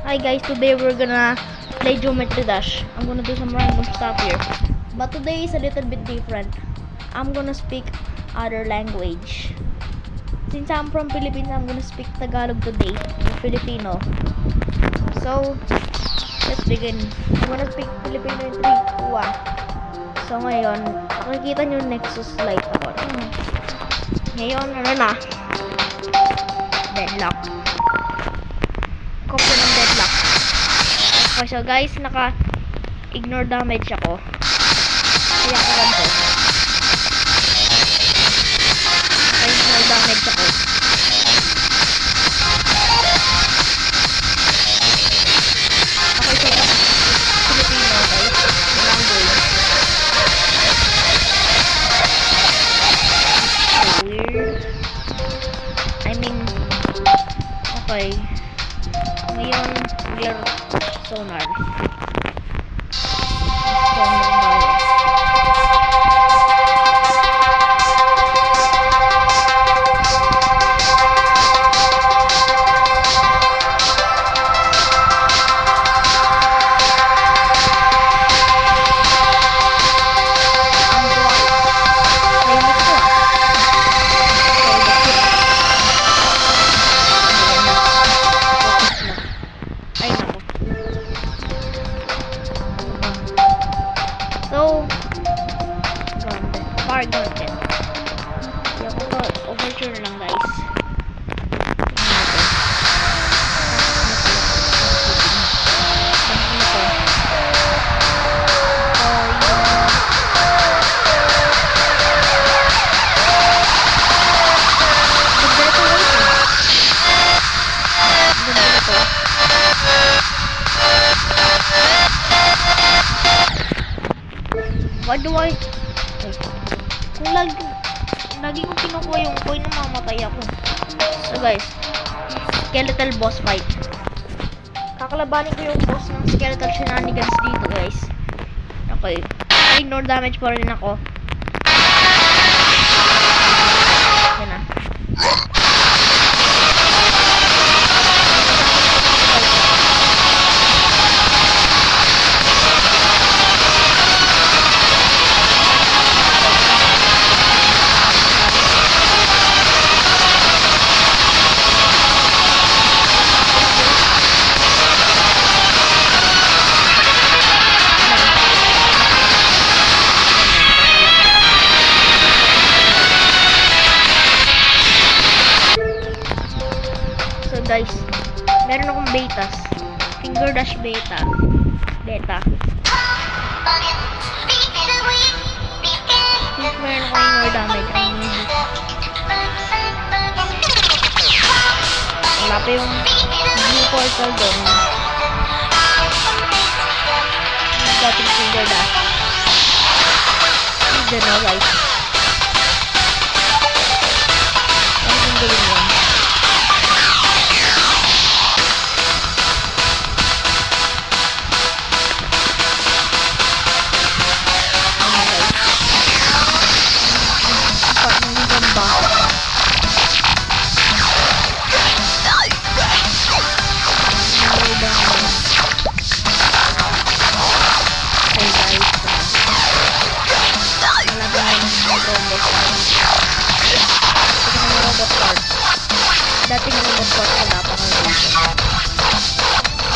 Hi guys, today we're gonna play Geometry Dash. I'm gonna do some random stuff here. But today is a little bit different. I'm gonna speak other language. Since I'm from Philippines, I'm gonna speak Tagalog today, Filipino. So, let's begin. I'm gonna speak Filipino in 3, 2, 1. So ngayon, makikita nyo Nexus light ako. Ngayon, ano na? Deadlock. Copy ng deadlock. Okay, so guys, naka-ignore damage ako. Kaya ko lang to. Naka-ignore damage ako. Okay, so Filipino guys. Language. Weird. I mean, okay. Ngayon, clear sonar. So, far content. Kaya ko to, overture lang guys. Why do I... Kung lagi kong kinukuha yung coin, namamatay ako. So guys, skeletal boss fight. Kakalabanin ko yung boss ng skeletal shenanigans dito guys. Okay, ignore damage pa rin ako. Yan na. Guys, meron akong betas. Finger dash beta. Since meron akong more damage, wala pa yung blue portal doon. Dating finger dash. Hindi na guys. Ano yung gawin yun? Dating robot part wala pa ngayon.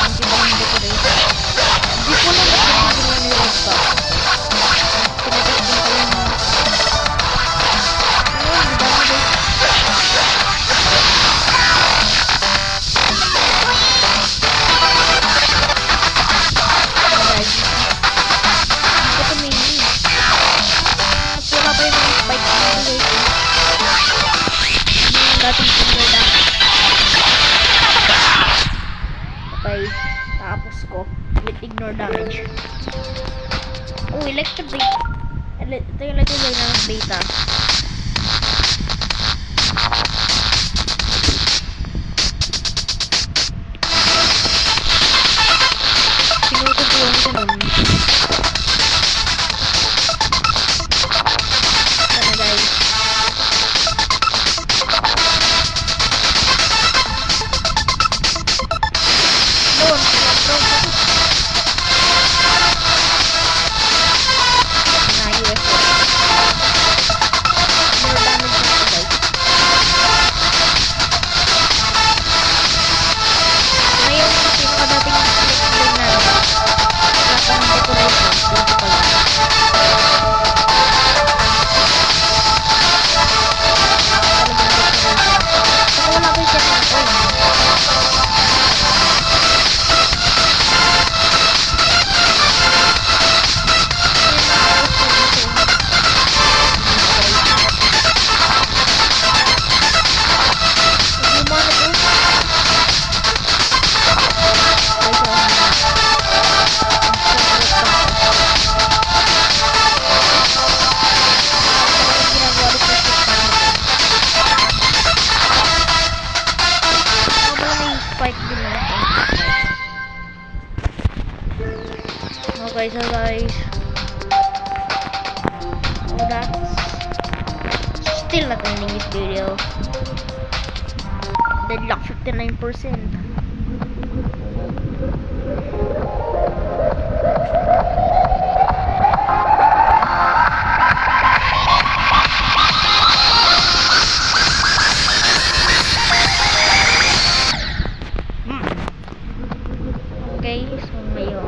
Ang tibang decoration. Hindi ko lang nakikita ni robot. Pinatag din ko yung ayun, di ba guys? Hindi ko tumingin. At wala pa yung mga spike na guys. Dating finger na. Okay, tapos ko with ignore damage. Oh, electric beta. Ito yung electric beta. Pinuto ko yung ganun. Sana guys. Doon. Okay, so guys, so that's still not ending this video. Deadlock 59%. Okay, so ngayon.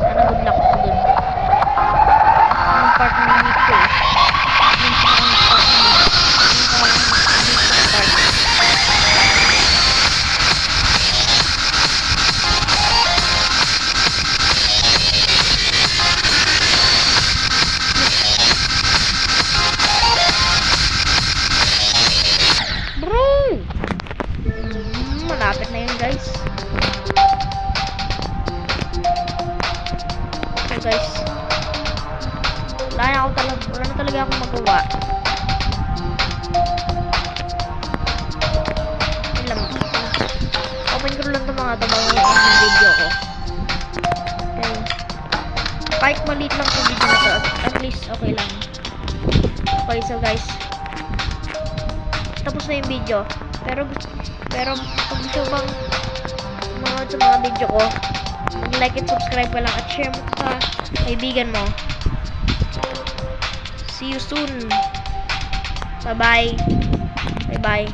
Sana good luck ako dun. Yung part na need ko eh. Yung parang part na need. Yung parang dito sa part. Bro! Malapit na yun guys. So guys, wala na talaga akong magawa. Yun lang. Open ko lang itong mga yung video ko. Okay. Kahit maliit lang yung video na to, at least okay lang. Okay, so guys, tapos na yung video. Pero kung gusto bang manood sa mga video ko, like and subscribe ka lang at share mo sa kaibigan mo. See you soon. Bye bye. Bye bye.